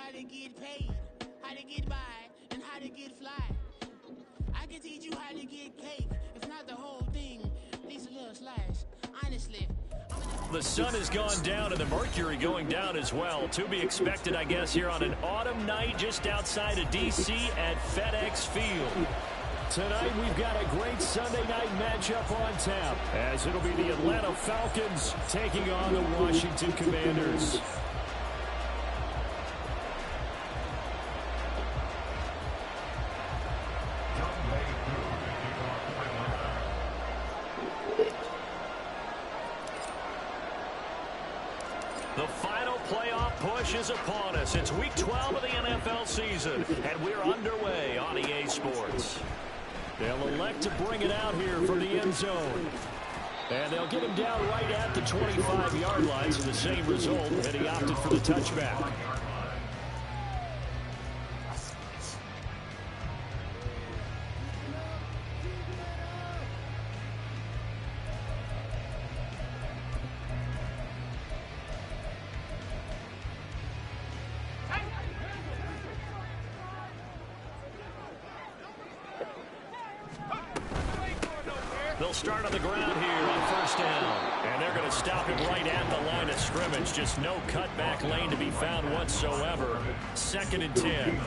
how to get paid, how to get by, and how to get fly. I can teach you how to get cake, if not the whole thing, at least a little slice. Honestly. The sun has gone down and the mercury going down as well. To be expected, I guess, here on an autumn night just outside of D.C. at FedEx Field. Tonight we've got a great Sunday night matchup on tap, as it'll be the Atlanta Falcons taking on the Washington Commanders. The final playoff push is upon us. It's week 12 of the NFL season, and we're underway on EA Sports. They'll elect to bring it out here from the end zone. And they'll get him down right at the 25-yard line, so the same result, and he opted for the touchback. They'll start on the ground here on first down. And they're going to stop him right at the line of scrimmage. Just no cutback lane to be found whatsoever. 2nd and 10.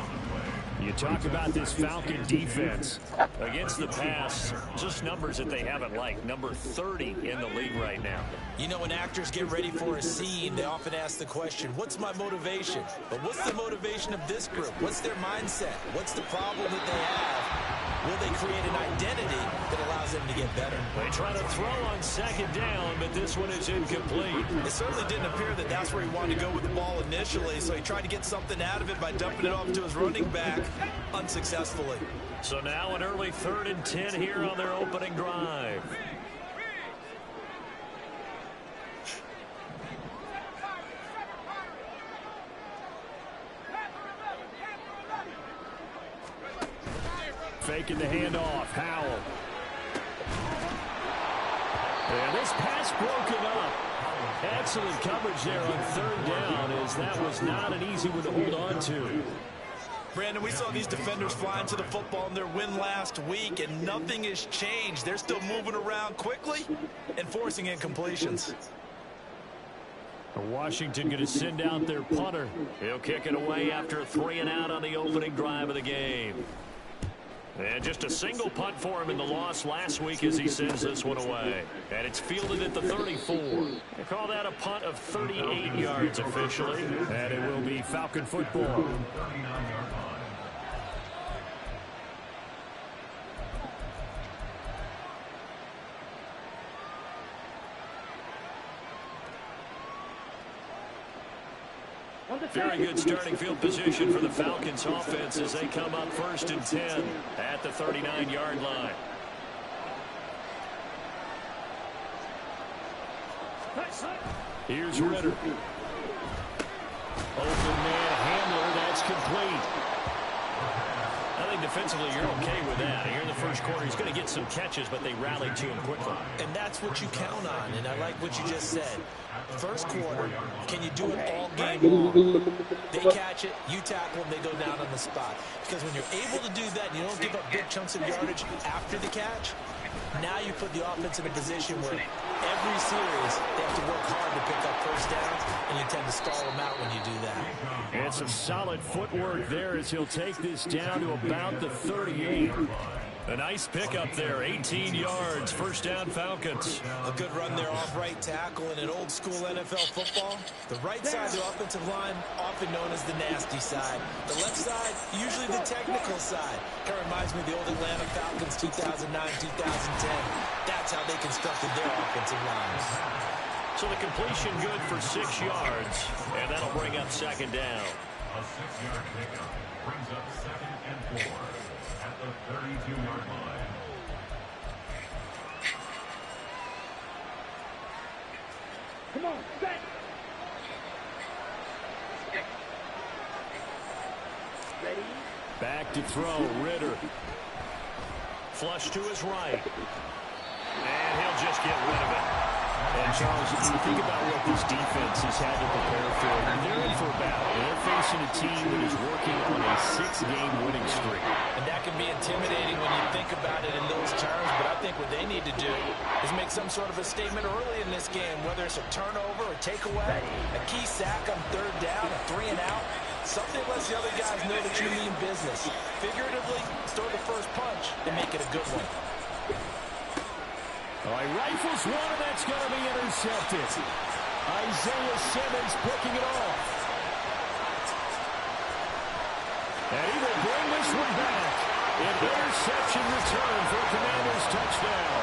You talk about this Falcon defense. Against the pass, just numbers that they haven't liked. Number 30 in the league right now. You know, when actors get ready for a scene, they often ask the question, what's my motivation? But what's the motivation of this group? What's their mindset? What's the problem that they have? Will they create an identity that allows them to get better? They try to throw on 2nd down, but this one is incomplete. It certainly didn't appear that that's where he wanted to go with the ball initially, so he tried to get something out of it by dumping it off to his running back unsuccessfully. So now an early 3rd and 10 here on their opening drive. Faking the handoff. Howell. And this pass broken up. Excellent coverage there on 3rd down, as that was not an easy one to hold on to. Brandon, we saw these defenders flying to the football in their win last week, and nothing has changed. They're still moving around quickly and forcing incompletions. Washington going to send out their punter. He'll kick it away after a 3 and out on the opening drive of the game. And just a single punt for him in the loss last week as he sends this one away. And it's fielded at the 34. They call that a punt of 38 yards officially. And it will be Falcon football. Very good starting field position for the Falcons offense as they come up 1st and 10 at the 39-yard line. Here's Ritter. Open man Hamler, that's complete. I think defensively you're okay with that. Here in the first quarter, he's going to get some catches, but they rallied to him quickly. And that's what you count on, and I like what you just said. First quarter, can you do it all game long? They catch it, you tackle them, they go down on the spot. Because when you're able to do that and you don't give up big chunks of yardage after the catch, now you put the offense in a position where every series they have to work hard to pick up first downs, and you tend to stall them out when you do that. And some solid footwork there as he'll take this down to about the 38. A nice pickup there, 18 yards, first down Falcons. A good run there off right tackle in an old school NFL football. The right side of the offensive line, often known as the nasty side. The left side, usually the technical side. Kind of reminds me of the old Atlanta Falcons 2009-2010. That's how they constructed their offensive lines. So the completion good for 6 yards, and that'll bring up 2nd down. A 6-yard pickup brings up 2nd and 4 at the 32-yard line. Come on, set. Ready? Back to throw, Ritter. Flush to his right. And he'll just get rid of it. And Charles, if you think about what this defense has had to prepare for. They're in for a battle. They're facing a team that is working on a 6-game winning streak. And that can be intimidating when you think about it in those terms, but I think what they need to do is make some sort of a statement early in this game, whether it's a turnover, a takeaway, a key sack on third down, a 3-and-out. Something lets the other guys know that you mean business. Figuratively, throw the first punch and make it a good one. All right, rifles one, and that's going to be intercepted. Isaiah Simmons picking it off. And he will bring this one back. An interception return for a Commanders touchdown.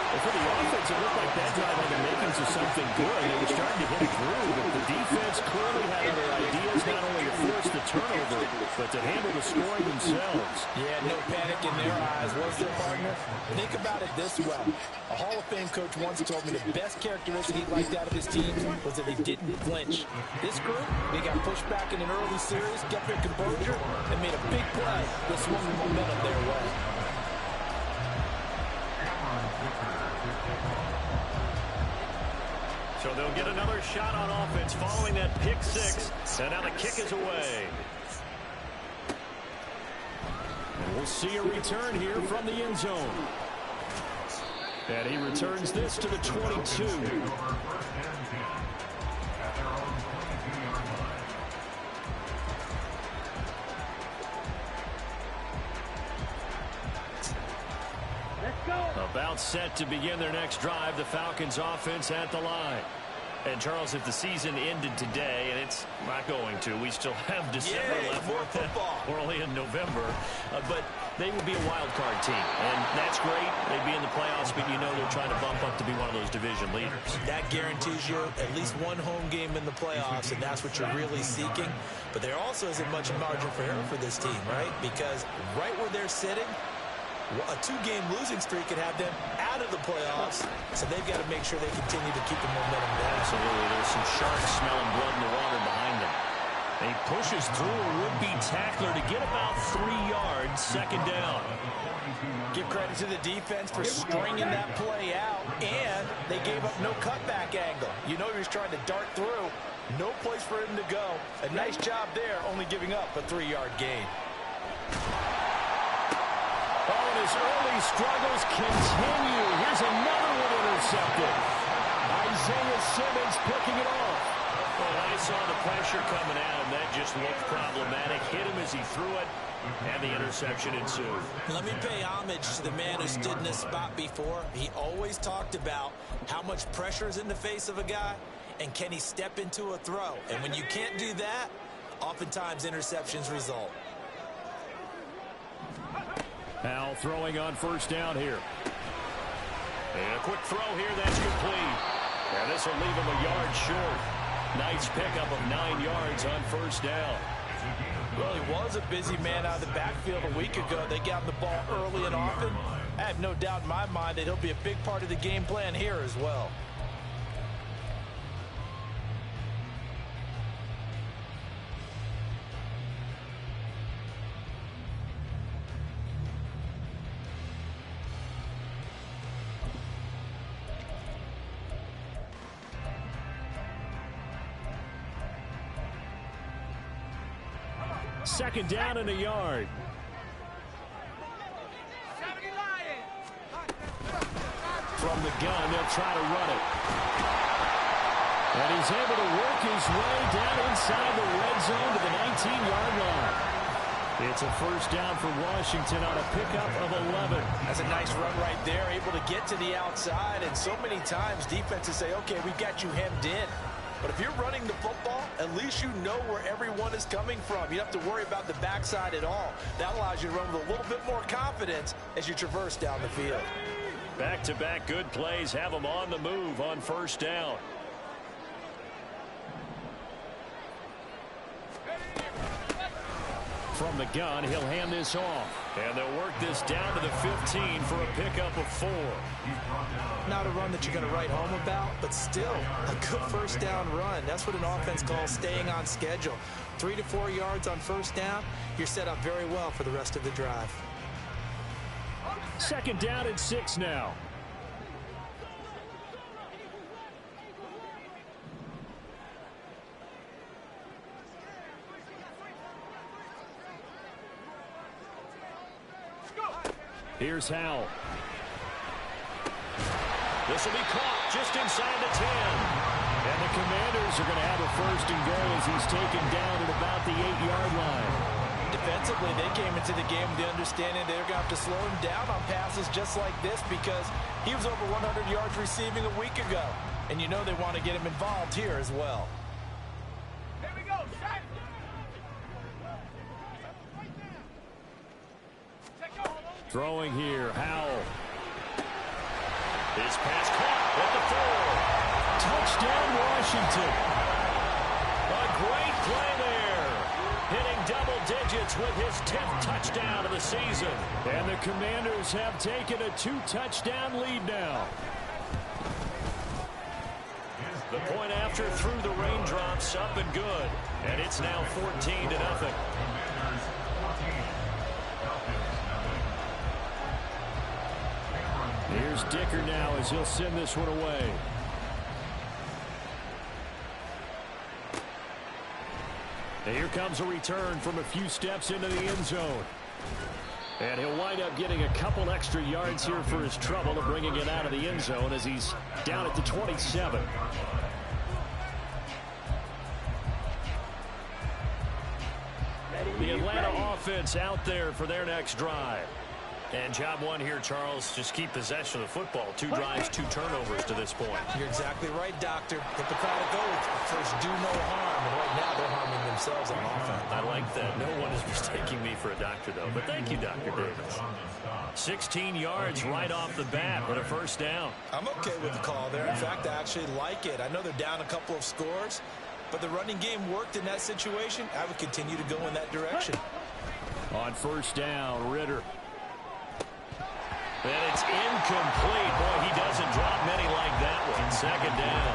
Well, for the offense, it looked like that drive had the makings of something good. They were starting to hit a groove, but the defense clearly had other ideas, not only to force the turnover, but to handle the scoring themselves. Yeah, no panic in their eyes, was there, partner? Think about it this way. A Hall of Fame coach once told me the best characteristic he liked out of his teams was that they didn't flinch. This group, they got pushed back in an early series, kept their composure, and made a big play that swung the momentum their way. So they'll get another shot on offense following that pick six. And now the kick is away. And we'll see a return here from the end zone. And he returns this to the 22. About set to begin their next drive, the Falcons offense at the line. And Charles, if the season ended today, and it's not going to, we still have December left. More football. We're only in November, but they would be a wild card team, and that's great. They'd be in the playoffs, but you know they're trying to bump up to be one of those division leaders. That guarantees you at least one home game in the playoffs, and that's what you're really seeking. But there also isn't much margin for error for this team, right? Because right where they're sitting, a 2-game losing streak could have them out of the playoffs, so they've got to make sure they continue to keep the momentum down. Absolutely. There's some sharks smelling blood in the water behind them. He pushes through a would-be tackler to get about 3 yards, second down. Give credit to the defense for stringing that play out, and they gave up no cutback angle. You know he was trying to dart through. No place for him to go. A nice job there, only giving up a 3-yard gain. Oh, and his early struggles continue. Here's another one intercepted. Isaiah Simmons picking it off. Well, I saw the pressure coming at him. That just looked problematic. Hit him as he threw it, and the interception ensued. Let me pay homage to the man who stood in this spot before. He always talked about how much pressure is in the face of a guy, and can he step into a throw. And when you can't do that, oftentimes interceptions result. Now throwing on first down here. And a quick throw here, that's complete. And this will leave him a yard short. Nice pickup of 9 yards on first down. Well, he was a busy man out of the backfield a week ago. They got him the ball early and often. I have no doubt in my mind that he'll be a big part of the game plan here as well. Second down and a yard. From the gun, they'll try to run it. And he's able to work his way down inside the red zone to the 19-yard line. It's a first down for Washington on a pickup of 11. That's a nice run right there, able to get to the outside. And so many times defenses say, okay, we've got you hemmed in. But if you're running the football, at least you know where everyone is coming from. You don't have to worry about the backside at all. That allows you to run with a little bit more confidence as you traverse down the field. Back-to-back good plays have them on the move on first down. From the gun, he'll hand this off. And they'll work this down to the 15 for a pickup of 4. Not a run that you're going to write home about, but still a good first down run. That's what an offense calls staying on schedule. 3 to 4 yards on first down, you're set up very well for the rest of the drive. Second down and 6 now. Here's Howell. This will be caught just inside the 10. And the Commanders are going to have a first and goal as he's taken down at about the 8-yard line. Defensively, they came into the game with the understanding they're going to have to slow him down on passes just like this because he was over 100 yards receiving a week ago. And you know they want to get him involved here as well. Here we go, shot. Throwing here, Howell. His pass caught at the 4. Touchdown, Washington. A great play there. Hitting double digits with his 10th touchdown of the season. And the Commanders have taken a 2-touchdown lead now. The point after through the raindrops, up and good. And it's now 14-0. Here's Dicker now as he'll send this one away. And here comes a return from a few steps into the end zone. And he'll wind up getting a couple extra yards here for his trouble of bringing it out of the end zone as he's down at the 27. The Atlanta offense out there for their next drive. And job one here, Charles, just keep possession of the football. 2 drives, 2 turnovers to this point. You're exactly right, Doctor. Hippocratic oath. First, do no harm. And right now, they're harming themselves on offense. I like that. No one is mistaking me for a doctor, though. But thank you, Dr. Davis. 16 yards right off the bat with a first down. I'm okay with the call there. In fact, I actually like it. I know they're down a couple of scores, but the running game worked in that situation. I would continue to go in that direction. On first down, Ritter. And it's incomplete. Boy, he doesn't drop many like that one. Second down.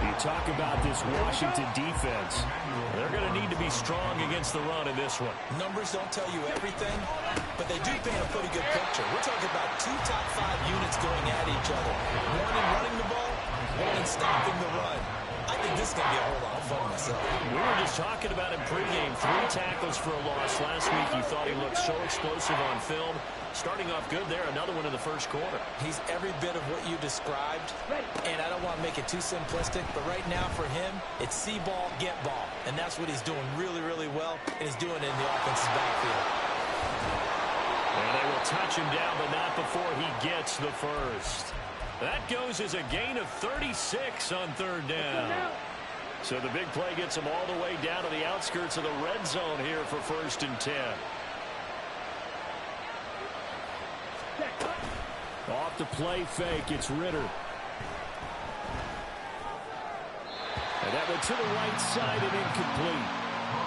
You talk about this Washington defense. They're going to need to be strong against the run in this one. Numbers don't tell you everything, but they do paint a pretty good picture. We're talking about 2 top 5 units going at each other. One in running the ball, one in stopping the run. I think this is going to be a whole lot of fun myself. We were just talking about him pregame. 3 tackles for a loss last week. You thought he looked so explosive on film. Starting off good there. Another one in the first quarter. He's every bit of what you described. And I don't want to make it too simplistic, but right now for him, it's see ball, get ball. And that's what he's doing really, really well. And he's doing it in the offensive backfield. And they will touch him down, but not before he gets the first. That goes as a gain of 36 on third down. So the big play gets him all the way down to the outskirts of the red zone here for 1st and 10. Off the play fake, it's Ritter. And that went to the right side and incomplete.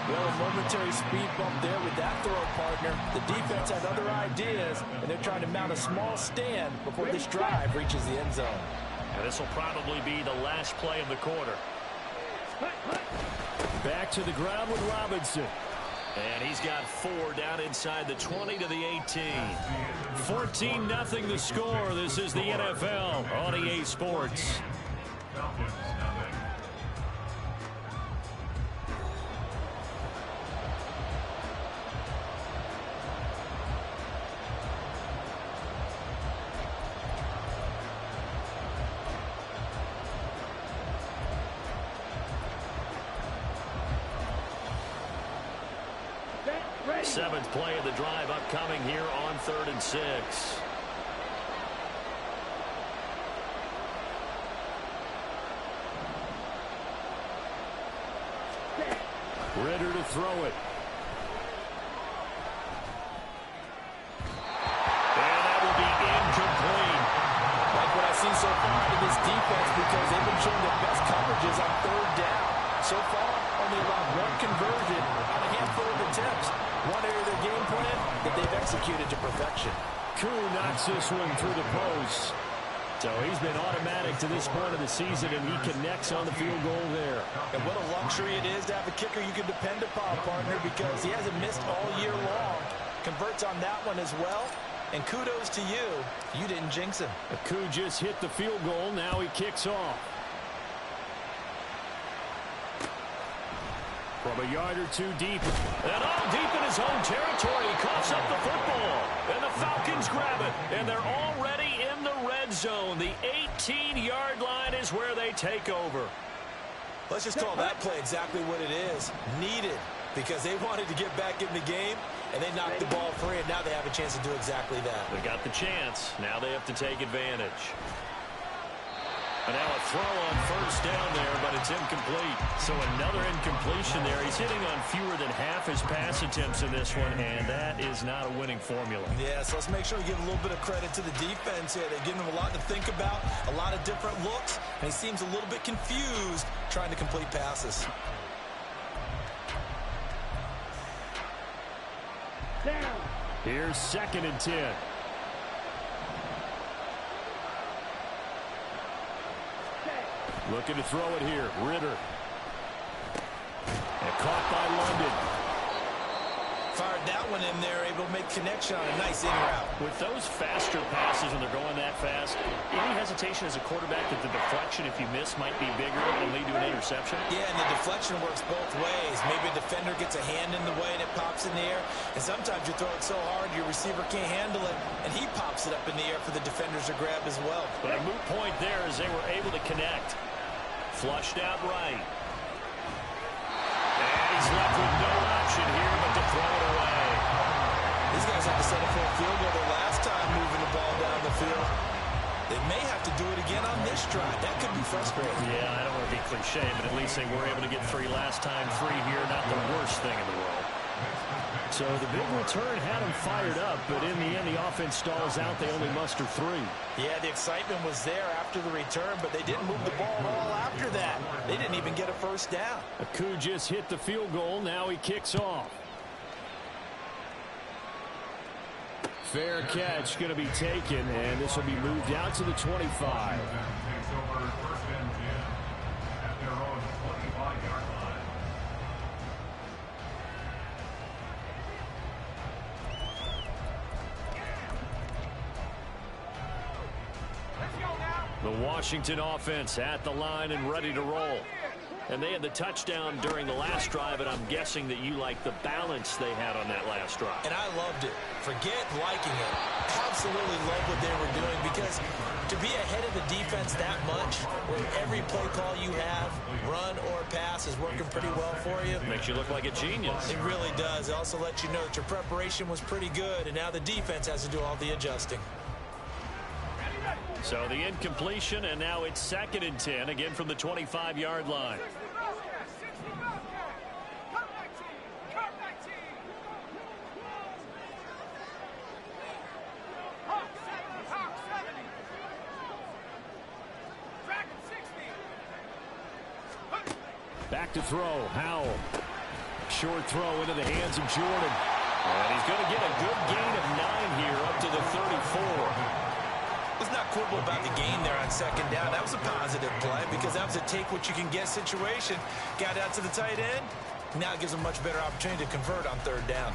Well, a momentary speed bump there with that throw, partner. The defense had other ideas, and they're trying to mount a small stand before this drive reaches the end zone. And this will probably be the last play of the quarter. Back to the ground with Robinson. And he's got 4 down inside the 20 to the 18. 14-0 the score. This is the NFL on EA Sports. Seventh play of the drive upcoming here on 3rd and 6. Ritter to throw it. And that will be incomplete. Like what I've seen so far out of this defense because they've been showing their best coverages on 3rd down. So far, only allowed 1 conversion on a handful of attempts. One area of their game plan that they've executed to perfection. Koo knocks this one through the post. So he's been automatic to this point of the season, and he connects on the field goal there. And what a luxury it is to have a kicker you can depend upon, partner, because he hasn't missed all year long. Converts on that one as well. And kudos to you. You didn't jinx him. Koo just hit the field goal. Now he kicks off. From a yard or two deep. And all deep in his own territory, he coughs up the football. And the Falcons grab it. And they're already in the red zone. The 18-yard line is where they take over. Let's just call that play exactly what it is. Needed, because they wanted to get back in the game, and they knocked the ball free, and now they have a chance to do exactly that. They got the chance. Now they have to take advantage. And now a throw on first down there, but it's incomplete. So another incompletion there. He's hitting on fewer than half his pass attempts in this one, and that is not a winning formula. Yeah, so let's make sure we give a little bit of credit to the defense here. They're giving him a lot to think about, a lot of different looks, and he seems a little bit confused trying to complete passes. Here's 2nd and 10. Looking to throw it here. Ritter. And caught by London. Fired that one in there, able to make connection on a nice in route. With those faster passes when they're going that fast, any hesitation as a quarterback that the deflection, if you miss, might be bigger and lead to an interception? Yeah, and the deflection works both ways. Maybe a defender gets a hand in the way and it pops in the air. And sometimes you throw it so hard your receiver can't handle it, and he pops it up in the air for the defenders to grab as well. But a moot point there as they were able to connect. Flushed out right. And he's left with no option here but to throw it away. These guys have to set up for a field goal their last time moving the ball down the field. They may have to do it again on this drive. That could be frustrating. Yeah, I don't want to be cliche, but at least they were able to get 3 last time. 3 here, not the worst thing in the world. So the big return had them fired up, but in the end, the offense stalls out. They only muster 3. Yeah, the excitement was there after the return, but they didn't move the ball at all after that. They didn't even get a first down. Aku just hit the field goal. Now he kicks off. Fair catch going to be taken, and this will be moved out to the 25. Takes over 1st and 10 at their own 25-yard line. The Washington offense at the line and ready to roll. And they had the touchdown during the last drive, and I'm guessing that you like the balance they had on that last drive. And I loved it. Forget liking it. Absolutely love what they were doing, because to be ahead of the defense that much, where every play call you have, run or pass, is working pretty well for you. Makes you look like a genius. It really does. It also lets you know that your preparation was pretty good, and now the defense has to do all the adjusting. So the incompletion, and now it's 2nd and 10, again from the 25-yard line. Back to throw. Howell. Short throw into the hands of Jordan. And he's going to get a good gain of 9 here up to the 34. Let's not quibble about the gain there on 2nd down. That was a positive play, because that was a take-what-you-can-get situation. Got out to the tight end. Now it gives them a much better opportunity to convert on 3rd down.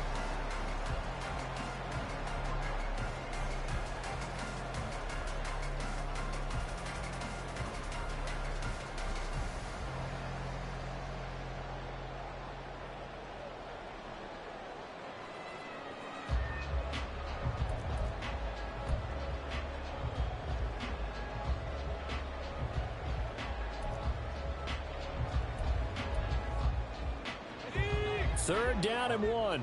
Third down and 1.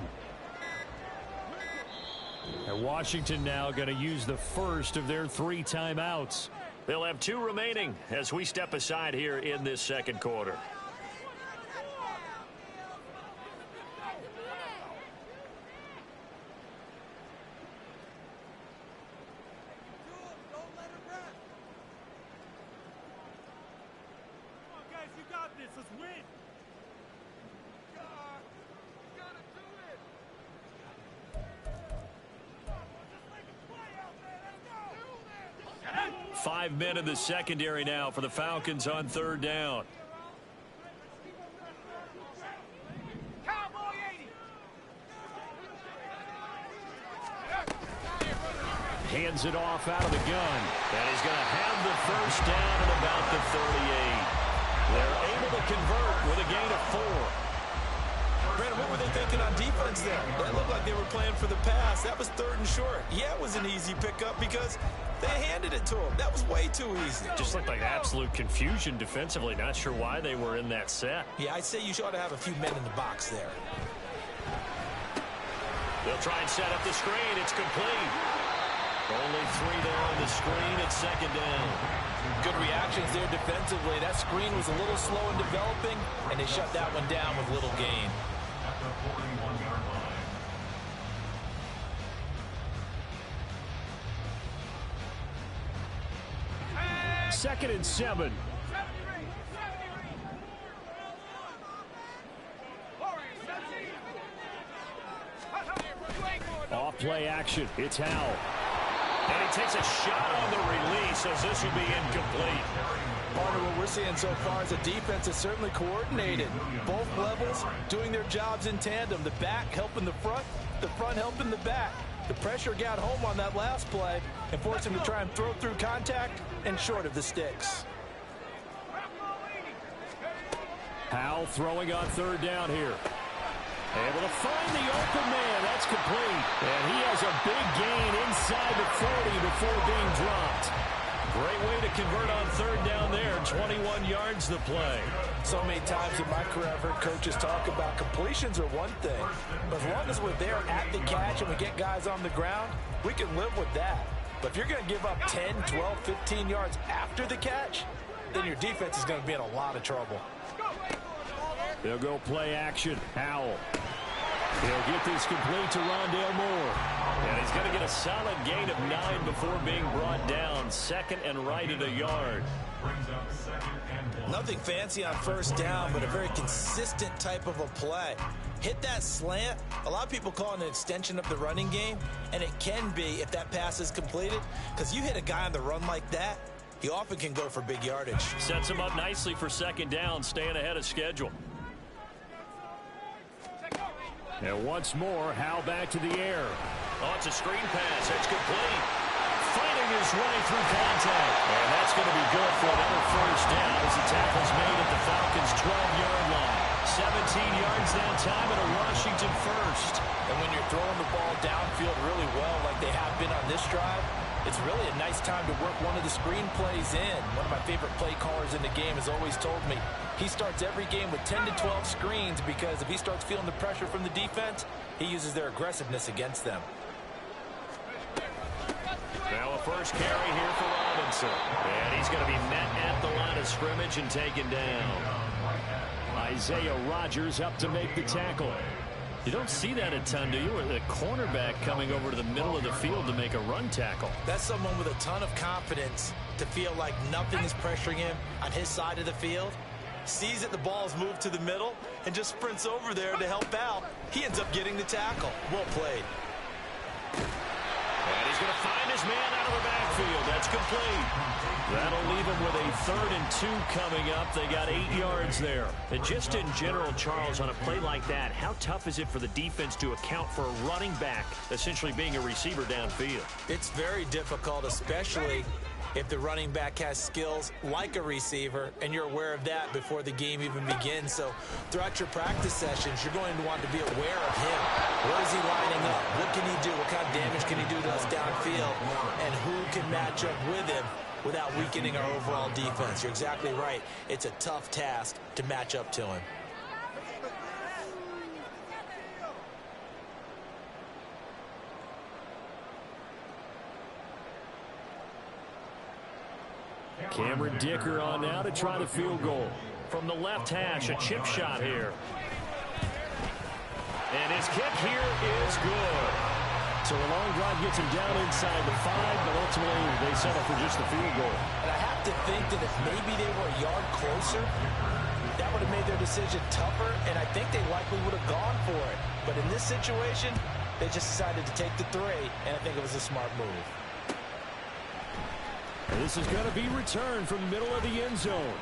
And Washington now going to use the first of their 3 timeouts. They'll have 2 remaining as we step aside here in this 2nd quarter. Five men in the secondary now for the Falcons on 3rd down. Hands it off out of the gun. And he's going to have the first down at about the 38. They're able to convert with a gain of 4. Brandon, what were they thinking on defense there? That looked like they were playing for the pass. That was 3rd and short. Yeah, it was an easy pickup because they handed it to him. That was way too easy. Just looked like absolute confusion defensively. Not sure why they were in that set. Yeah, I'd say you ought to have a few men in the box there. They'll try and set up the screen. It's complete. Only 3 there on the screen. It's 2nd down. Good reactions there defensively. That screen was a little slow in developing, and they shut that one down with little gain. At the 41-yard line. 2nd and 7. Off play action. It's Howell. And he takes a shot on the release as this will be incomplete. Part of what we're seeing so far is the defense is certainly coordinated. Both levels doing their jobs in tandem. The back helping the front helping the back. The pressure got home on that last play and forced him to try and throw through contact and short of the sticks. Howell throwing on 3rd down here. Able to find the open man. That's complete. And he has a big gain inside the 40 before being dropped. Great way to convert on 3rd down there. 21 yards the play. So many times in my career I've heard coaches talk about completions are one thing. But as long as we're there at the catch and we get guys on the ground, we can live with that. But if you're going to give up 10, 12, 15 yards after the catch, then your defense is going to be in a lot of trouble. They'll go play action. Howell. He'll get this complete to Rondale Moore. And he's going to get a solid gain of 9 before being brought down. 2nd and right at a yard. Nothing fancy on 1st down, but a very consistent type of a play. Hit that slant. A lot of people call it an extension of the running game, and it can be if that pass is completed, because you hit a guy on the run like that, he often can go for big yardage. Sets him up nicely for 2nd down, staying ahead of schedule. And once more, Howell back to the air. Oh, it's a screen pass. It's complete. Fighting his way through contact. And that's going to be good for another 1st down as the tackle's made at the Falcons' 12-yard line. 17 yards that time and a Washington 1st. And when you're throwing the ball downfield really well like they have been on this drive, it's really a nice time to work one of the screen plays in. One of my favorite play callers in the game has always told me he starts every game with 10 to 12 screens because if he starts feeling the pressure from the defense, he uses their aggressiveness against them. Now a 1st carry here for Robinson. And he's going to be met at the line of scrimmage and taken down. Isaiah Rodgers up to make the tackle. You don't see that a ton, do you? Or the cornerback coming over to the middle of the field to make a run tackle. That's someone with a ton of confidence to feel like nothing is pressuring him on his side of the field. Sees that the ball's moved to the middle and just sprints over there to help out. He ends up getting the tackle. Well played. And he's going to find his man out of the backfield. That's complete. That'll leave him with a 3rd and 2 coming up. They got 8 yards there. And just in general, Charles, on a play like that, how tough is it for the defense to account for a running back essentially being a receiver downfield? It's very difficult, especially if the running back has skills like a receiver, and you're aware of that before the game even begins. So throughout your practice sessions, you're going to want to be aware of him. Where is he lining up? What can he do? What kind of damage can he do to us downfield? And who can match up with him without weakening our overall defense? You're exactly right. It's a tough task to match up to him. Cameron Dicker on now to try the field goal. From the left hash, a chip shot here. And his kick here is good. So a long drive gets him down inside the 5, but ultimately they settle for just the field goal. And I have to think that if maybe they were a yard closer, that would have made their decision tougher, and I think they likely would have gone for it. But in this situation, they just decided to take the 3, and I think it was a smart move. This is going to be returned from the middle of the end zone.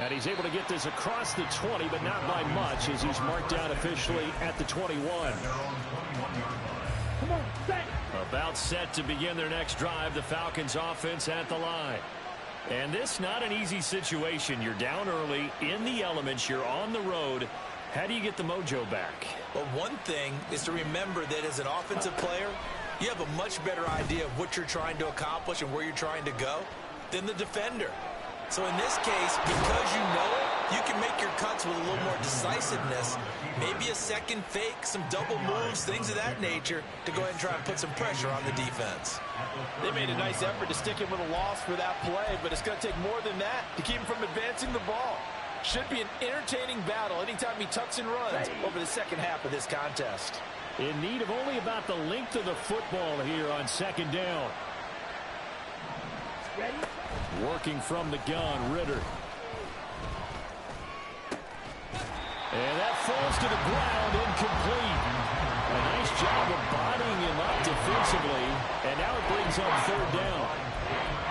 And he's able to get this across the 20, but not by much, as he's marked down officially at the 21. About set to begin their next drive, the Falcons offense at the line. And this not an easy situation. You're down early in the elements. You're on the road. How do you get the mojo back? Well, one thing is to remember that as an offensive player, you have a much better idea of what you're trying to accomplish and where you're trying to go than the defender. So in this case, because you know it, you can make your cuts with a little more decisiveness, maybe a second fake, some double moves, things of that nature, to go ahead and try and put some pressure on the defense. They made a nice effort to stick him with a loss for that play, but it's going to take more than that to keep him from advancing the ball. Should be an entertaining battle anytime he tucks and runs over the second half of this contest. In need of only about the length of the football here on second down. Ready? Working from the gun, Ritter. And that falls to the ground, incomplete. A nice job of bodying him up defensively, and now it brings up third down.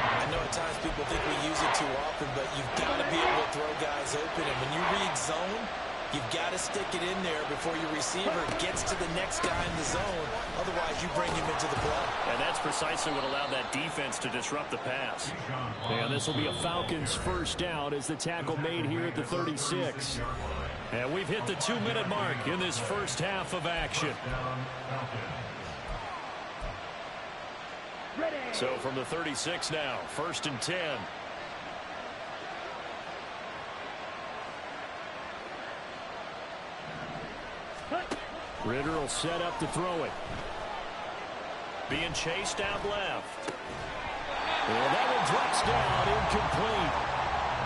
I know at times people think we use it too often, but you've got to be able to throw guys open. And when you read zone, you've got to stick it in there before your receiver gets to the next guy in the zone. Otherwise, you bring him into the play. And that's precisely what allowed that defense to disrupt the pass. And this will be a Falcons first down as the tackle made here at the 36. And we've hit the 2-minute mark in this first half of action. So from the 36 now, 1st and 10. Ritter will set up to throw it. Being chased out left. And that one drops down, incomplete.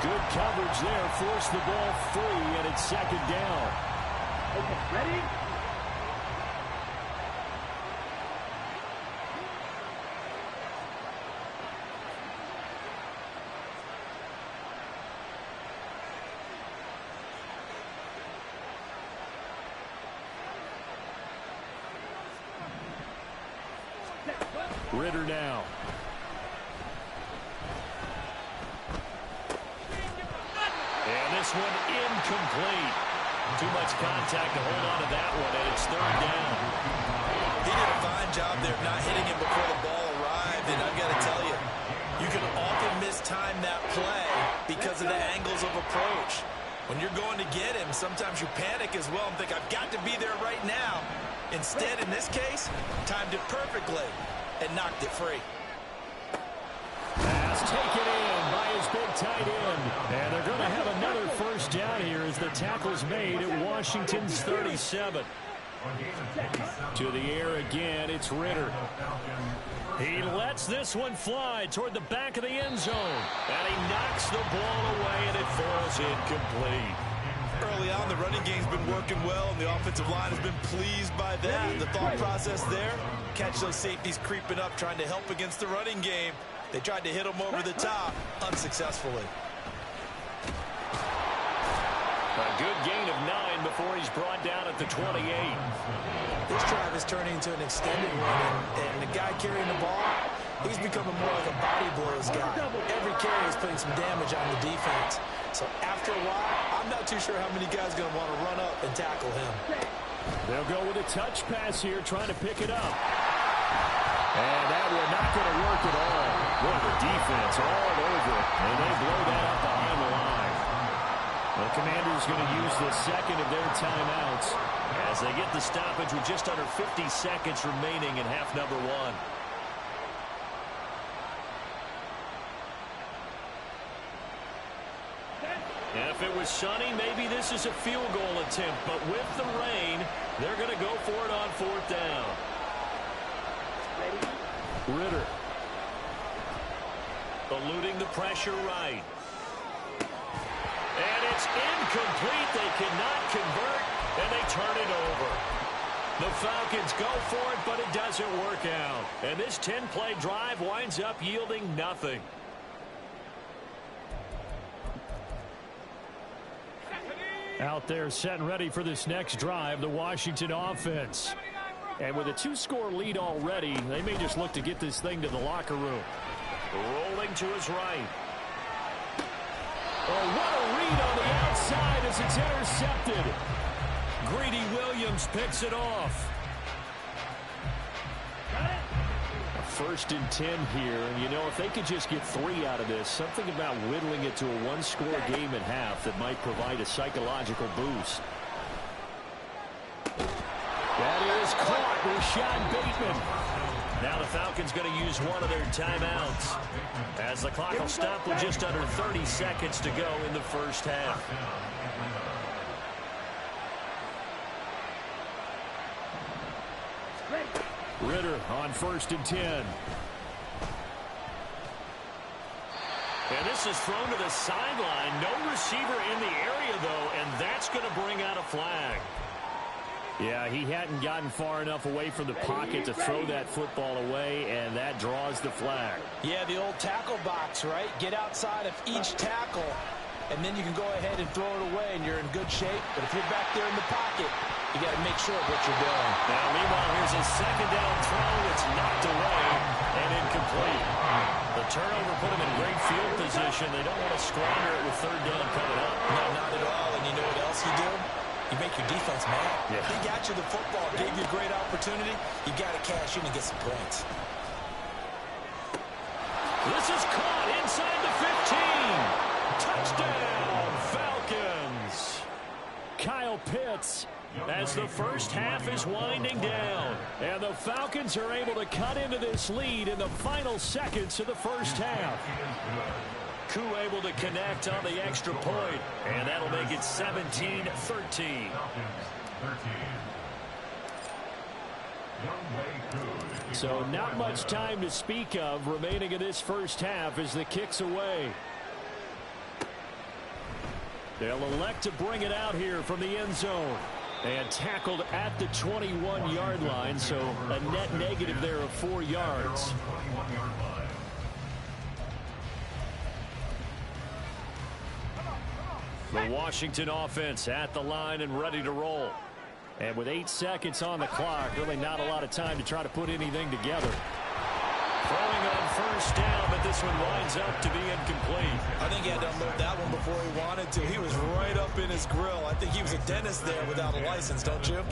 Good coverage there, forced the ball free, and it's second down. Okay, ready? Ritter now. And this one incomplete. Too much contact to hold on to that one, and it's third down. He did a fine job there of not hitting him before the ball arrived, and I've got to tell you, you can often mistime that play because of the angles of approach. When you're going to get him, sometimes you panic as well and think, I've got to be there right now. Instead, in this case, timed it perfectly and knocked it free. Pass taken in by his big tight end. And they're going to have another first down here as the tackle's made at Washington's 37. To the air again, it's Ritter. He lets this one fly toward the back of the end zone. And he knocks the ball away, and it falls incomplete. Early on, the running game's been working well, and the offensive line has been pleased by that. The thought process there, catch those safeties creeping up, trying to help against the running game. They tried to hit him over the top, unsuccessfully. A good gain of 9 before he's brought down at the 28. This drive is turning into an extended one, and the guy carrying the ball, he's becoming more like a body blows guy. Every carry is putting some damage on the defense. So after a while, I'm not too sure how many guys are going to want to run up and tackle him. They'll go with a touch pass here, trying to pick it up. And that one not going to work at all. Boy, the defense all over it, and they blow that up behind the line. The Commanders going to use the second of their timeouts as they get the stoppage with just under 50 seconds remaining in half number 1. And if it was sunny, maybe this is a field goal attempt. But with the rain, they're going to go for it on 4th down. Ritter. Eluding the pressure right. And it's incomplete. They cannot convert, and they turn it over. The Falcons go for it, but it doesn't work out. And this 10-play drive winds up yielding nothing. Out there set and ready for this next drive, the Washington offense. And with a 2-score lead already, they may just look to get this thing to the locker room. Rolling to his right. Oh, what a read on the outside as it's intercepted. Greedy Williams picks it off. 1st and 10 here, and you know, if they could just get 3 out of this, something about whittling it to a 1-score game at half that might provide a psychological boost. That is caught. Rashad Bateman. Now the Falcons going to use one of their timeouts as the clock will stop with just under 30 seconds to go in the first half. Ritter on 1st and 10. And this is thrown to the sideline. No receiver in the area, though, and that's going to bring out a flag. Yeah, he hadn't gotten far enough away from the pocket to throw that football away, and that draws the flag. Yeah, the old tackle box, right? Get outside of each tackle, and then you can go ahead and throw it away, and you're in good shape. But if you're back there in the pocket, you got to make sure of what you're doing. Now, meanwhile, here's a second down throw. It's knocked away and incomplete. The turnover put him in great field position. They don't want to squander it with 3rd down coming up. No, not at all. And you know what else you do? You make your defense mad. Yeah. They got you the football, gave you a great opportunity. You got to cash in and get some points. This is caught inside the 15. Touchdown, Falcons. Kyle Pitts. As the first half is winding down. And the Falcons are able to cut into this lead in the final seconds of the first half. Koo able to connect on the extra point, and that'll make it 17-13. So not much time to speak of remaining in this first half as the kick's away. They'll elect to bring it out here from the end zone. And tackled at the 21-yard line, so a net negative there of 4 yards. The Washington offense at the line and ready to roll. And with 8 seconds on the clock, really not a lot of time to try to put anything together. Throwing on 1st down, but this one winds up to be incomplete. I think he had to unload that one before he wanted to. He was right up in his grill. I think he was a dentist there without a license, don't you?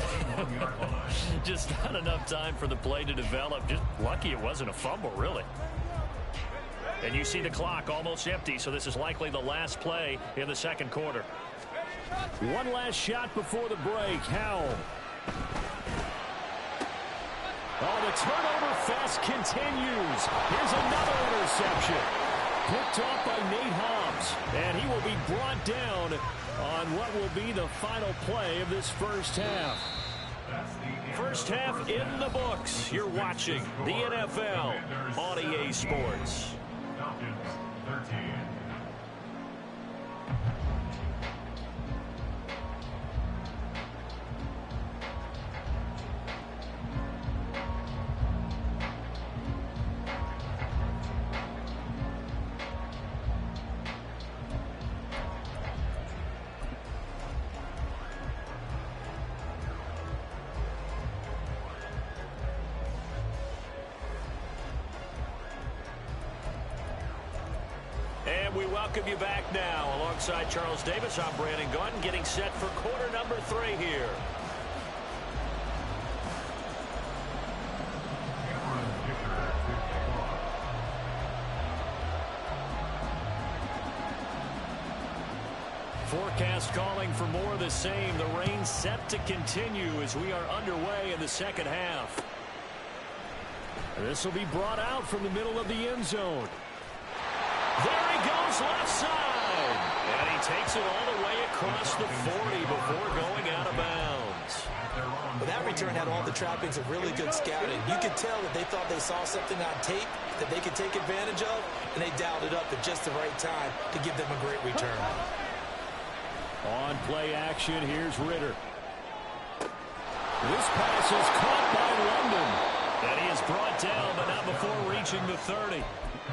Just not enough time for the play to develop. Just lucky it wasn't a fumble, really. And you see the clock almost empty, so this is likely the last play in the 2nd quarter. One last shot before the break. Howell. Oh, the turnover fest continues. Here's another interception. Picked off by Nate Hobbs. And he will be brought down on what will be the final play of this first half. First half in the books. You're watching the NFL on EA Sports. Falcons 13. We welcome you back now. Alongside Charles Davis, I'm Brandon Gunn, getting set for quarter number 3 here. Forecast calling for more of the same. The rain set to continue as we are underway in the 2nd half. This will be brought out from the middle of the end zone. There he goes left side. And he takes it all the way across the 40 before going out of bounds. But that return had all the trappings of really good scouting. You could tell that they thought they saw something on tape that they could take advantage of, and they dialed it up at just the right time to give them a great return. On play action, here's Ritter. This pass is caught by London. And he is brought down, but not before reaching the 30.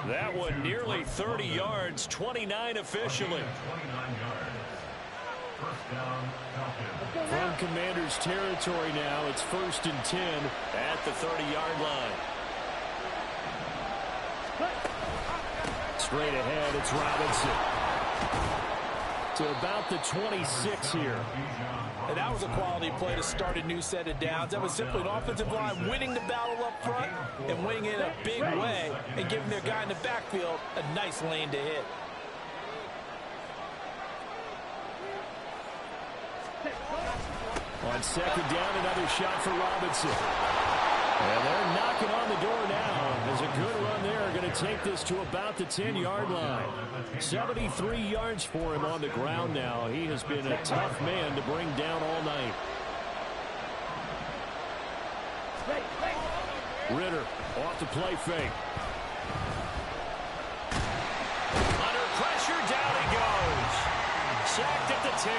That one nearly 30 yards, 29 officially. From Commanders territory now, it's 1st and 10 at the 30-yard line. Straight ahead, it's Robinson. To about the 26 here. And that was a quality play to start a new set of downs. That was simply an offensive line winning the battle up front and winning it in a big way and giving their guy in the backfield a nice lane to hit. On second down, another shot for Robinson. And they're knocking on the door now. There's a good run there. Going to take this to about the 10-yard line. 73 yards for him on the ground now. He has been a tough man to bring down all night. Ritter off the play fake. Under pressure, down he goes. Sacked at the 10.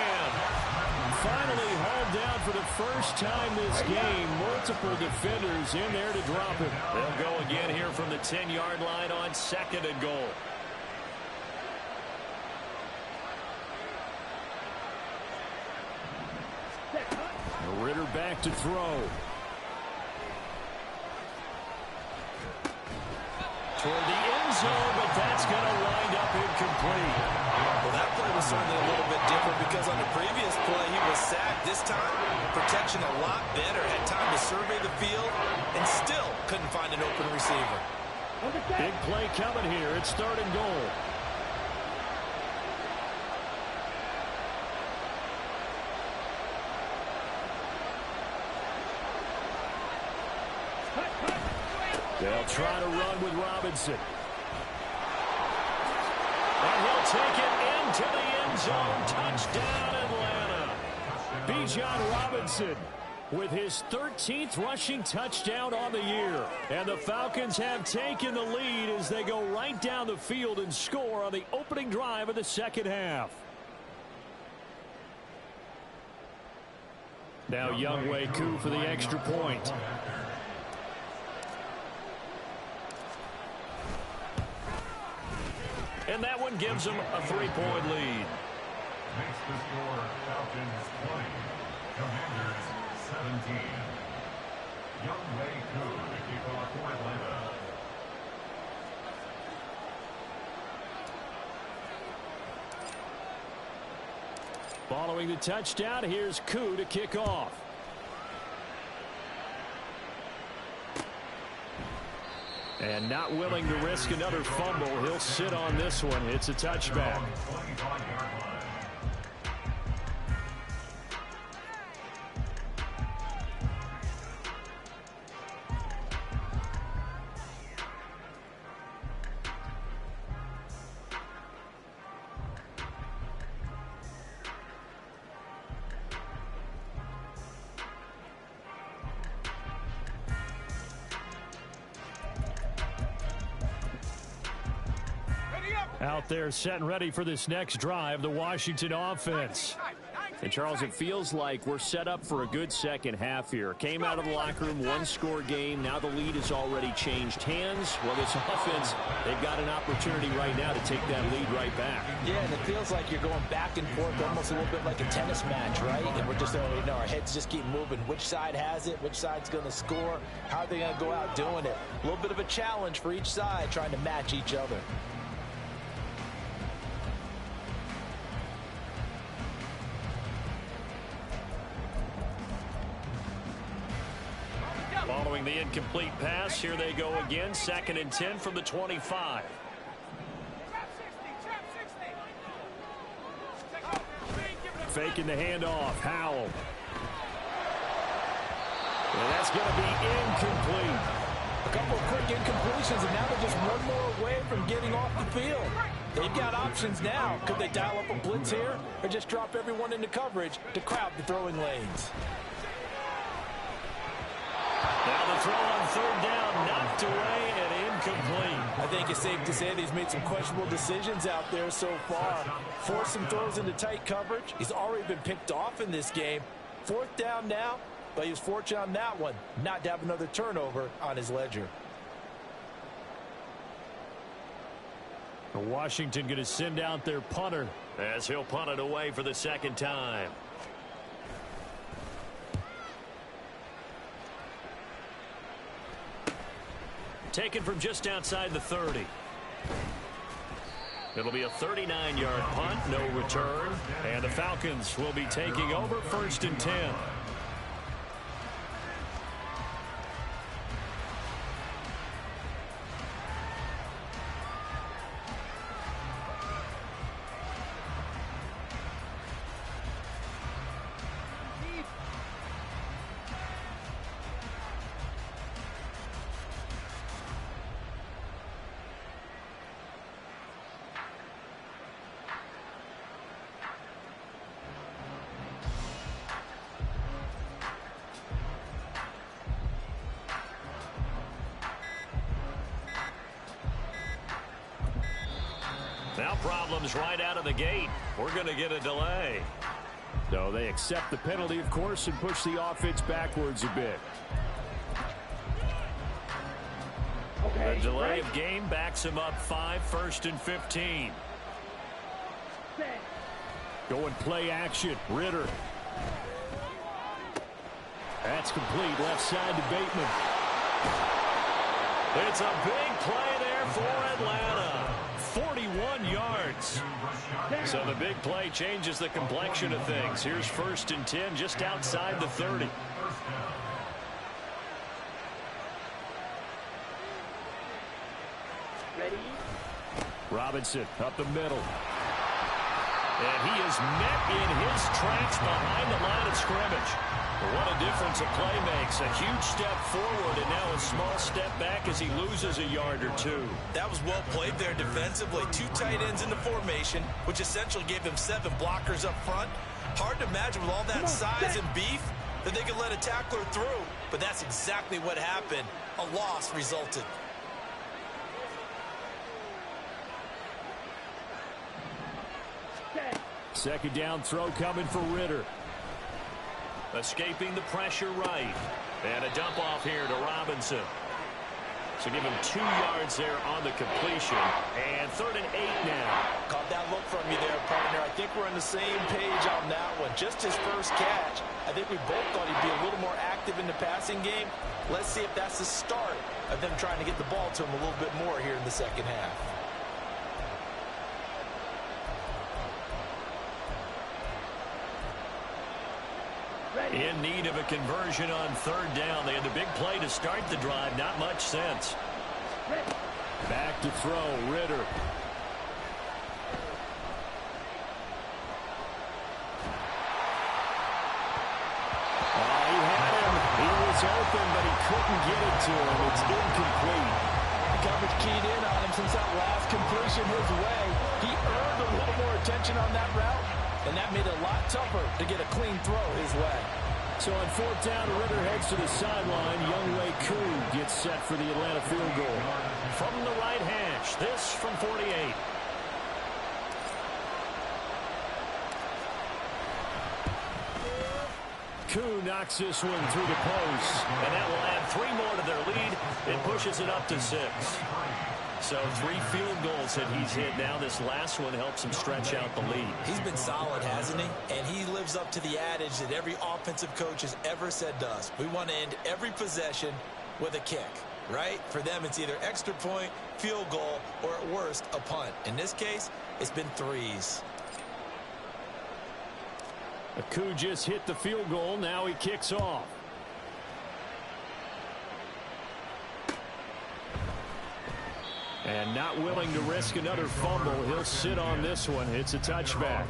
Finally hauled down for the first time this game. Multiple defenders in there to drop him. They'll go again here from the 10-yard line on second and goal. Ritter back to throw. Toward the end zone, but that's going to wind up incomplete. Well, that play was certainly a little bit different because on the previous play, he was sacked. This time, protection a lot better. Had time to survey the field and still couldn't find an open receiver. Big play coming here. It's third and goal. They'll try to run with Robinson. And he'll take it into the end zone. Touchdown, Atlanta. Bijan Robinson with his 13th rushing touchdown on the year. And the Falcons have taken the lead as they go right down the field and score on the opening drive of the second half. Now Younghoe Koo for the extra point. And that one gives them a 3-point lead. Makes the score Falcons 20, Commanders 17. Younghoe Koo to kick off for Atlanta. Following the touchdown, here's Koo to kick off. And not willing to risk another fumble. He'll sit on this one. It's a touchback. Out there set and ready for this next drive, the Washington offense. And Charles, it feels like we're set up for a good second half here. Came out of the locker room, one-score game. Now the lead has already changed hands. Well, this offense, they've got an opportunity right now to take that lead right back. Yeah, and it feels like you're going back and forth, almost a little bit like a tennis match, right? And we're just, our heads just keep moving. Which side has it? Which side's going to score? How are they going to go out doing it? A little bit of a challenge for each side, trying to match each other. Following the incomplete pass, here they go again. 2nd and 10 from the 25. Faking the handoff. Howell. And that's going to be incomplete. A couple of quick incompletions, and now they're just one more away from getting off the field. They've got options now. Could they dial up a blitz here or just drop everyone into coverage to crowd the throwing lanes? Now the throw on 3rd down, knocked away and incomplete. I think it's safe to say that he's made some questionable decisions out there so far. Forced some throws into tight coverage. He's already been picked off in this game. 4th down now, but he was fortunate on that one, not to have another turnover on his ledger. Washington going to send out their punter as he'll punt it away for the 2nd time. Taken from just outside the 30. It'll be a 39-yard punt, no return. And the Falcons will be taking over 1st and 10. problems right out of the gate. We're going to get a delay. So they accept the penalty, of course, and push the offense backwards a bit. The delay of game backs him up 5, 1st and 15. Go and play action. Ritter. That's complete. Left side to Bateman. It's a big play there for Atlanta. 41 yards. So the big play changes the complexion of things. Here's 1st and 10 just outside the 30. Robinson up the middle. And he is met in his tracks behind the line of scrimmage. What a difference a play makes. A huge step forward and now a small step back as he loses a yard or two. That was well played there defensively. 2 tight ends in the formation, which essentially gave them 7 blockers up front. Hard to imagine with all that size and beef that they could let a tackler through. But that's exactly what happened. A loss resulted. Second down throw coming for Ritter. Escaping the pressure right. And a dump off here to Robinson. So give him 2 yards there on the completion. And 3rd and 8 now. Caught that look from you there, partner. I think we're on the same page on that one. Just his first catch. I think we both thought he'd be a little more active in the passing game. Let's see if that's the start of them trying to get the ball to him a little bit more here in the second half. In need of a conversion on 3rd down. They had the big play to start the drive. Not much sense. Back to throw. Ritter. He had him. He was open, but he couldn't get it to him. It's incomplete. The coverage keyed in on him since that last completion his way. He earned a little more attention on that route, and that made it a lot tougher to get a clean throw his way. So on 4th down, Ritter heads to the sideline. Younghoe Koo gets set for the Atlanta field goal. From the right hash, this from 48. Koo knocks this one through the post. And that will add 3 more to their lead. It pushes it up to 6. So 3 field goals that he's hit now. This last one helps him stretch out the lead. He's been solid, hasn't he? And he lives up to the adage that every offensive coach has ever said to us. We want to end every possession with a kick, right? For them, it's either extra point, field goal, or at worst, a punt. In this case, it's been 3s. Koo just hit the field goal. Now he kicks off. And not willing to risk another fumble. He'll sit on this one. It's a touchback.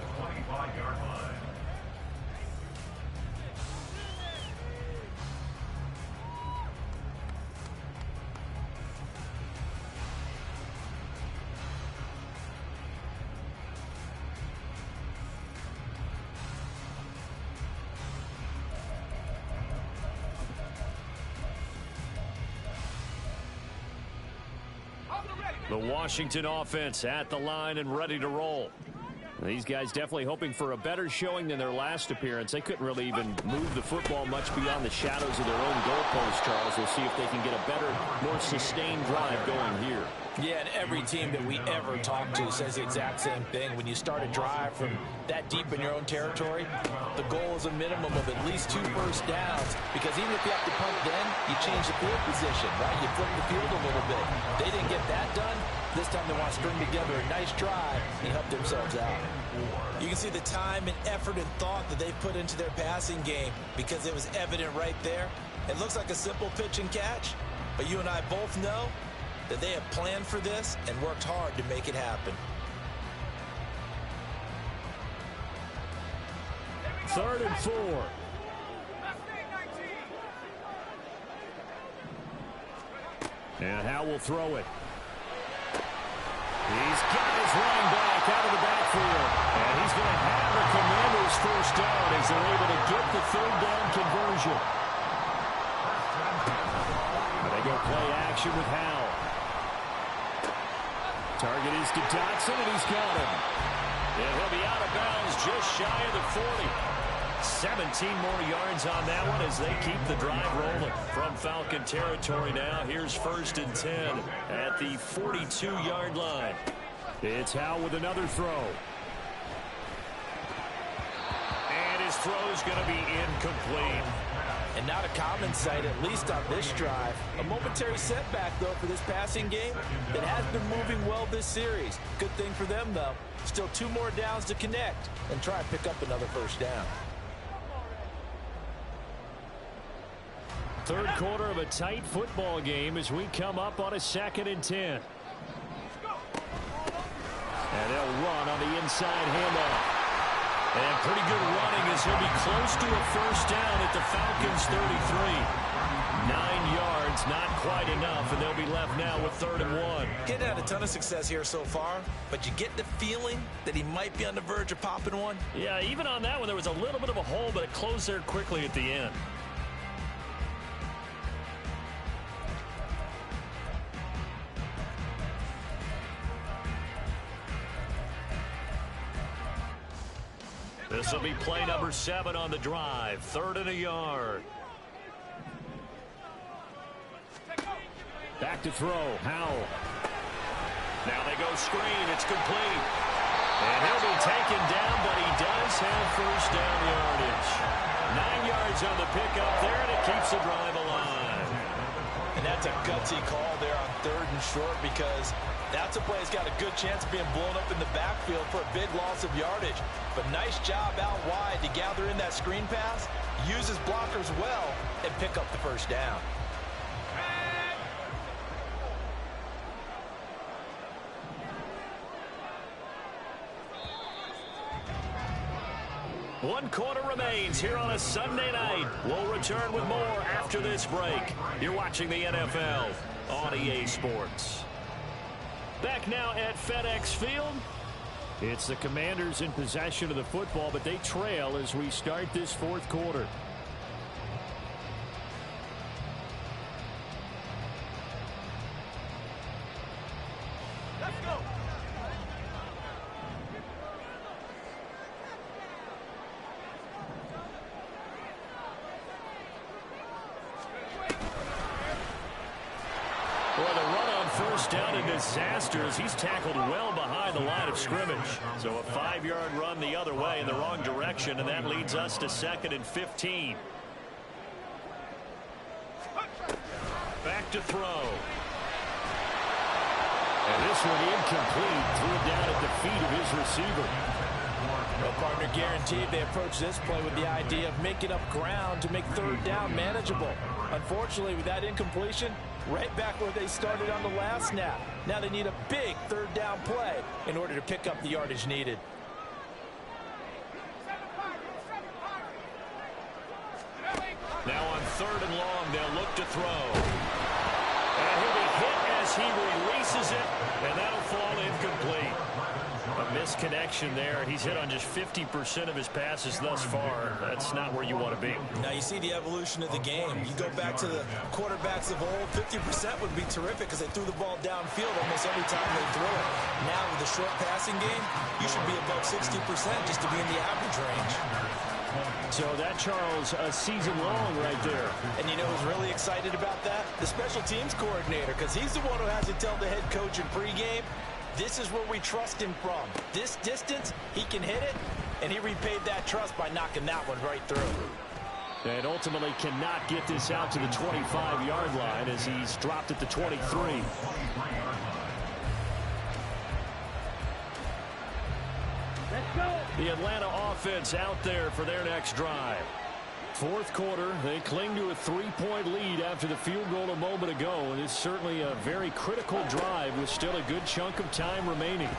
The Washington offense at the line and ready to roll. These guys definitely hoping for a better showing than their last appearance. They couldn't really even move the football much beyond the shadows of their own goalpost, Charles. We'll see if they can get a better, more sustained drive going here. Yeah, and every team that we ever talk to says the exact same thing. When you start a drive from that deep in your own territory, the goal is a minimum of at least 2 first downs, because even if you have to punt then, you change the field position, right? You flip the field a little bit. They didn't get that done. This time they want to string together a nice drive and help themselves out. You can see the time and effort and thought that they put into their passing game, because it was evident right there. It looks like a simple pitch and catch, but you and I both know that they have planned for this and worked hard to make it happen. 3rd and 4. And Howe will throw it. He's got his running back out of the backfield. And he's going to have the Commanders' first down as they're able to get the 3rd down conversion. They go play action with Howe. Target is to Dotson, and he's got him. And he'll be out of bounds just shy of the 40. 17 more yards on that one as they keep the drive rolling. From Falcon territory now, here's 1st and 10 at the 42-yard line. It's Howe with another throw. And his throw's going to be incomplete. And not a common sight, at least on this drive. A momentary setback, though, for this passing game. It has been moving well this series. Good thing for them, though. Still 2 more downs to connect and try and pick up another 1st down. Third quarter of a tight football game as we come up on a 2nd and 10. And they'll run on the inside handoff. And pretty good running as he'll be close to a 1st down at the Falcons 33. 9 yards, not quite enough, and they'll be left now with 3rd and 1. Getting had a ton of success here so far, but you get the feeling that he might be on the verge of popping one. Yeah, even on that one, there was a little bit of a hole, but it closed there quickly at the end. This will be play number 7 on the drive. 3rd and a yard. Back to throw. Howell. Now they go screen. It's complete. And he'll be taken down, but he does have 1st down yardage. 9 yards on the pickup there, and it keeps the drive alive. And that's a gutsy call there on 3rd and short because that's a play that's got a good chance of being blown up in the backfield for a big loss of yardage. But nice job out wide to gather in that screen pass, use his blockers well, and pick up the 1st down. One quarter remains here on a Sunday night. We'll return with more after this break. You're watching the NFL on EA Sports. Back now at FedEx Field. It's the Commanders in possession of the football, but they trail as we start this 4th quarter. Let's go. Boy, the run on 1st down a disaster as he's tackled well behind the line of scrimmage. So a 5-yard run the other way in the wrong direction, and that leads us to 2nd and 15. Back to throw. And this one incomplete. Threw it down at the feet of his receiver. No partner guaranteed. They approach this play with the idea of making up ground to make 3rd down manageable. Unfortunately, with that incompletion, right back where they started on the last snap. Now they need a big 3rd down play in order to pick up the yardage needed. Now on 3rd and long, they'll look to throw. And he'll be hit as he releases it, and that'll fall incomplete. A misconnection there. He's hit on just 50% of his passes thus far. That's not where you want to be. Now you see the evolution of the game. You go back to the quarterbacks of old, 50% would be terrific because they threw the ball downfield almost every time they threw it. Now with the short passing game, you should be above 60% just to be in the average range. So that, Charles, a season long right there. And you know who's really excited about that? The special teams coordinator, because he's the one who has to tell the head coach in pregame, this is where we trust him from. This distance, he can hit it, and he repaid that trust by knocking that one right through. And ultimately cannot get this out to the 25-yard line as he's dropped at the 23. Let's go. The Atlanta offense out there for their next drive. 4th quarter, they cling to a 3-point lead after the field goal a moment ago, and it's certainly a very critical drive with still a good chunk of time remaining.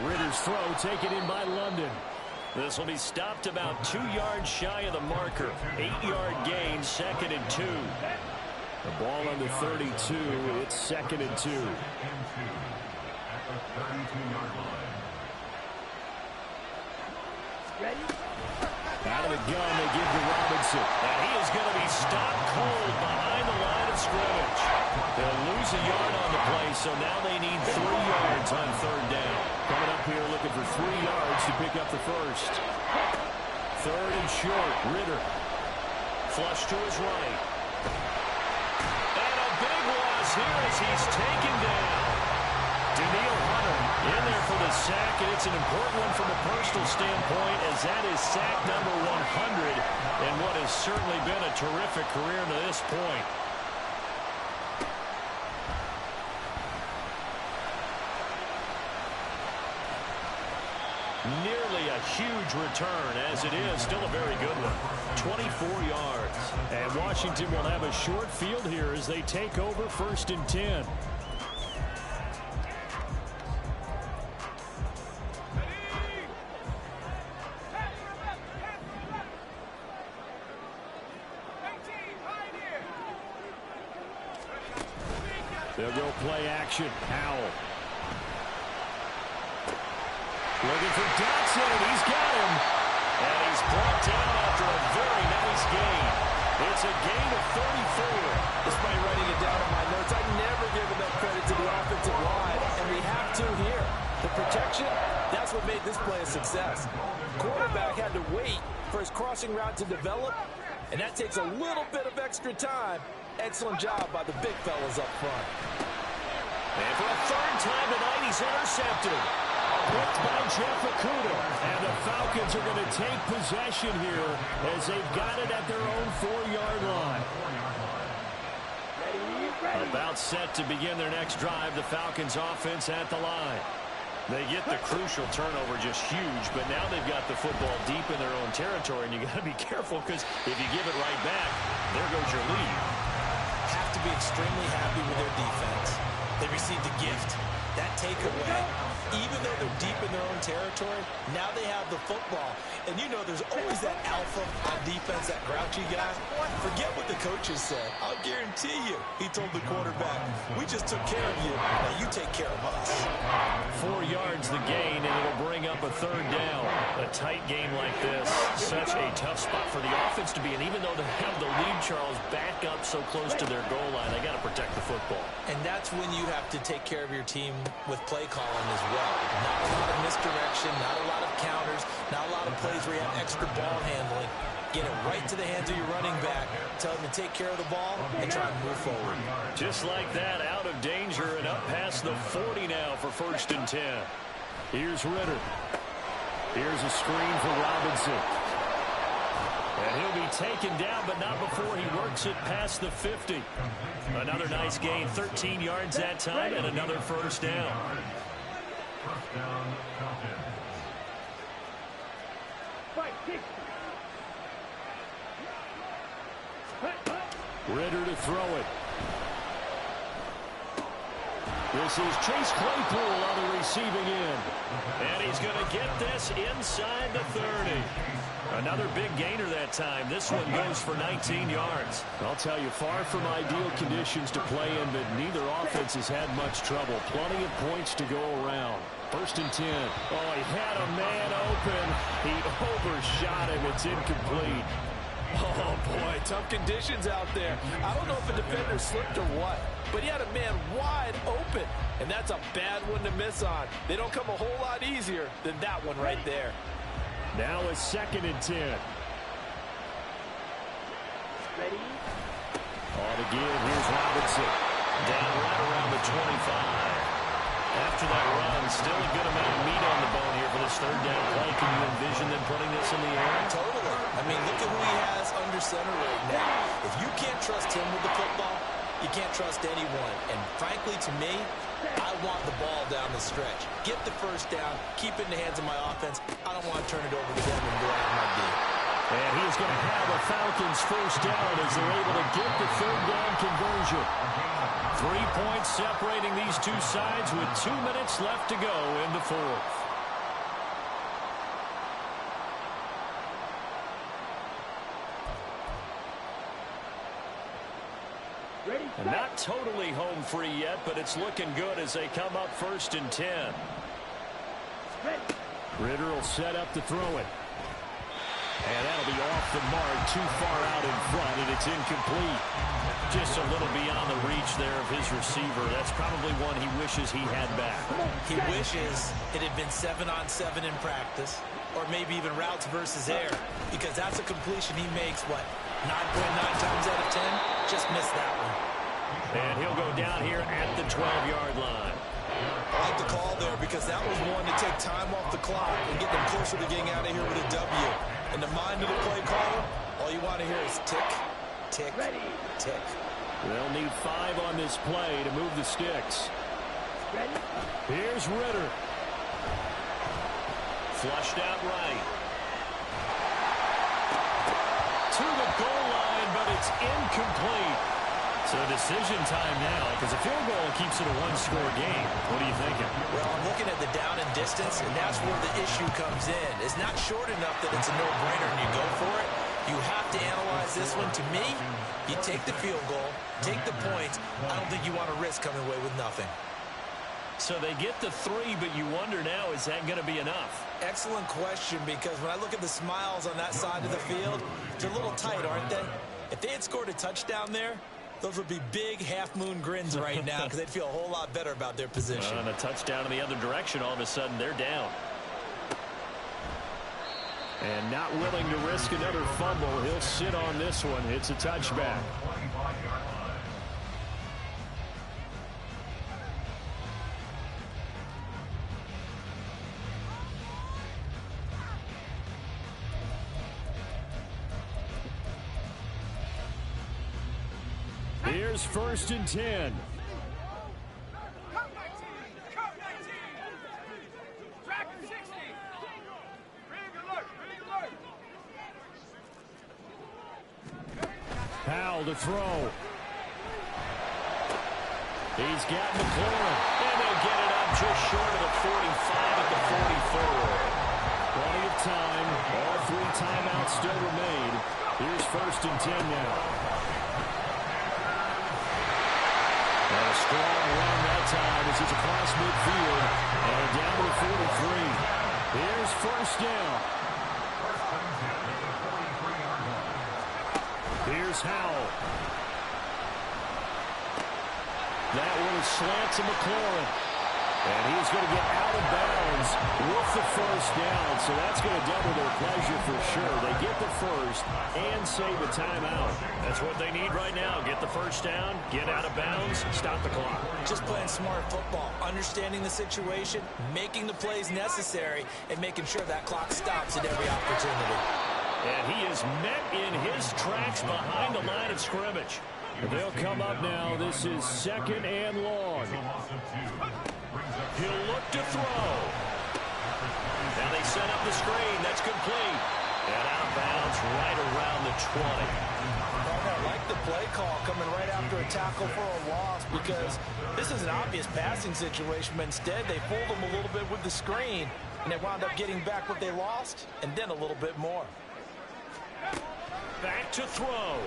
Ritter's throw taken in by London. This will be stopped about 2 yards shy of the marker. 8-yard gain, 2nd and 2. The ball on the 32, it's 2nd and 2. At the 32-yard line. Ready? Out by the gun they give to Robinson. And he is going to be stopped cold behind the line of scrimmage. They'll lose a yard on the play, so now they need 3 yards on third down. Coming up here looking for 3 yards to pick up the first. Third and short, Ritter. Flush to his right. And a big loss here as he's taken down. Daniil Hunter in there for the sack, and it's an important one from a personal standpoint as that is sack number 100 in what has certainly been a terrific career to this point. Nearly a huge return, as it is still a very good one. 24 yards. And Washington will have a short field here as they take over 1st and 10. They'll go play action. Howell. Looking for Dotson. He's got him. And he's brought down after a very nice gain. It's a gain of 34. Despite writing it down on my notes, I never give enough credit to the offensive line, and we have to here. The protection, that's what made this play a success. Quarterback had to wait for his crossing route to develop, and that takes a little bit of extra time. Excellent job by the big fellas up front. And for a third time tonight, he's intercepted. Picked by Jeff Okuda. And the Falcons are going to take possession here as they've got it at their own 4-yard line. About set to begin their next drive, the Falcons offense at the line. They get the crucial turnover, just huge, but now they've got the football deep in their own territory, and you got to be careful because if you give it right back, there goes your lead. Have to be extremely happy with their defense. They received a gift. That takeaway, even though they're deep in their own territory, now they have the football. And you know there's always that alpha on defense, that grouchy guy. Forget what the coaches said. I'll guarantee you, he told the quarterback, we just took care of you. Now you take care of us. 4 yards the gain, and it'll bring up a third down. A tight game like this, such a tough spot for the offense to be in. Even though they have the lead, Charles, back up so close to their goal line, they got to protect the football. And that's when you have to take care of your team with play calling as well. Not a lot of misdirection, not a lot of counters, not a lot of plays where you have extra ball handling. Get it right to the hands of your running back. Tell him to take care of the ball and try and move forward. Just like that, out of danger and up past the 40 now for 1st and 10. Here's Ritter. Here's a screen for Robinson. And he'll be taken down, but not before he works it past the 50. Another nice gain, 13 yards that time, and another first down. First down, Falcons. Ritter to throw it. This is Chase Claypool on the receiving end. And he's going to get this inside the 30. Another big gainer that time. This one goes for 19 yards. I'll tell you, far from ideal conditions to play in, but neither offense has had much trouble. Plenty of points to go around. 1st and 10. Oh, he had a man open. He overshot him. It's incomplete. Oh, boy, tough conditions out there. I don't know if a defender slipped or what, but he had a man wide open, and that's a bad one to miss on. They don't come a whole lot easier than that one right there. Now a 2nd and 10. Ready? On to give. Here's Robinson. Down right around the 25. After that run, still a good amount of meat on the bone here for this third down play. Can you envision them putting this in the air? Totally. I mean, look at who he has under center right now. If you can't trust him with the football, you can't trust anyone. And frankly, to me, I want the ball down the stretch. Get the first down, keep it in the hands of my offense. I don't want to turn it over to them and go out my deep. And he's going to have a Falcons first down as they're able to get the third down conversion. 3 points separating these two sides with 2 minutes left to go in the fourth. And not totally home free yet, but it's looking good as they come up 1st and 10. Ritter will set up to throw it. And that'll be off the mark, too far out in front, and it's incomplete. Just a little beyond the reach there of his receiver. That's probably one he wishes he had back. He wishes it had been 7-on-7 in practice, or maybe even routes versus air, because that's a completion he makes, 9.9 times out of 10? Just missed that one. And he'll go down here at the 12-yard line. I like the call there because that was one to take time off the clock and get them closer to getting out of here with a W. In the mind of the play caller, all you want to hear is tick, tick, tick. They'll need 5 on this play to move the sticks. Here's Ritter. Flushed out right. To the goal line, but it's incomplete. So decision time now, because a field goal keeps it a one-score game. What are you thinking? Well, I'm looking at the down and distance, and that's where the issue comes in. It's not short enough that it's a no-brainer and you go for it. You have to analyze this one. To me, you take the field goal, take the points. I don't think you want to risk coming away with nothing. So they get the 3, but you wonder now, is that going to be enough? Excellent question, because when I look at the smiles on that side of the field, they're a little tight, aren't they? If they had scored a touchdown there, those would be big half-moon grins right now because they'd feel a whole lot better about their position. And a touchdown in the other direction, all of a sudden they're down. And not willing to risk another fumble. He'll sit on this one. It's a touchback. Here's 1st and 10. Powell to throw. He's got McLaurin. And they'll get it up just short of the 45 at the 44. Plenty of time. All 3 timeouts still remain. Here's 1st and 10 now. And a strong run that time as it's across midfield. And down to the 43. Here's 1st down. Here's Howell. That one slants to McLaurin. And he's going to get out of bounds with the 1st down. So that's going to double their pleasure for sure. They get the 1st and save a timeout. That's what they need right now. Get the 1st down, get out of bounds, stop the clock. Just playing smart football, understanding the situation, making the plays necessary, and making sure that clock stops at every opportunity. And he is met in his tracks behind the line of scrimmage. They'll come up now. This is 2nd and long. He'll look to throw. Now they set up the screen. That's complete. And out of bounds right around the 20. I like the play call coming right after a tackle for a loss because this is an obvious passing situation, but instead they fooled them a little bit with the screen, and they wound up getting back what they lost and then a little bit more. Back to throw.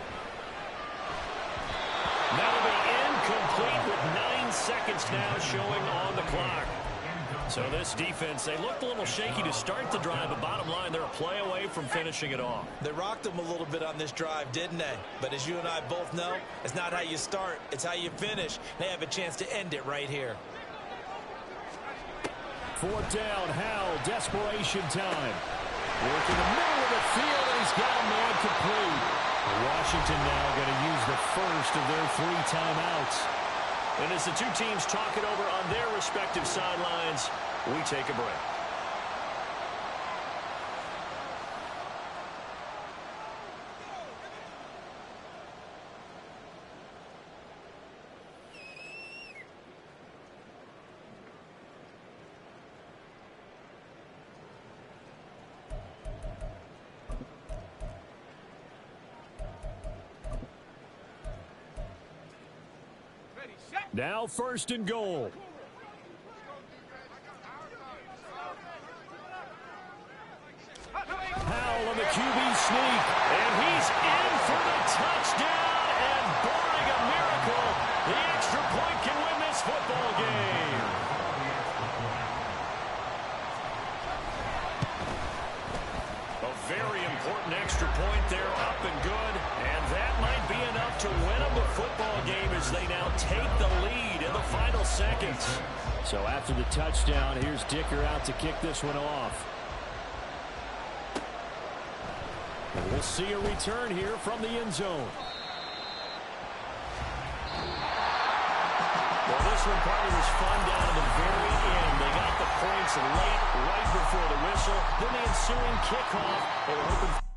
That'll be incomplete with 9 seconds now showing on the clock. So this defense, they looked a little shaky to start the drive, but bottom line, they're a play away from finishing it off. They rocked them a little bit on this drive, didn't they? But as you and I both know, it's not how you start, it's how you finish. They have a chance to end it right here. 4th down, Howell, desperation time. Working the middle of the field, and he's got a man complete. Washington now going to use the 1st of their 3 timeouts. And as the 2 teams talk it over on their respective sidelines, we take a break. Now 1st and goal. Powell on the QB sneak. And he's in for the touchdown. And barring a miracle, the extra point can win this football game. A very important point there, up and good. And that might be enough to win them a football game as they now take the lead in the final seconds. So after the touchdown, here's Dicker out to kick this one off. And we'll see a return here from the end zone. Well, this one probably was fun down to the very end. They got the points late, right before the whistle. Then the ensuing kickoff. They were hoping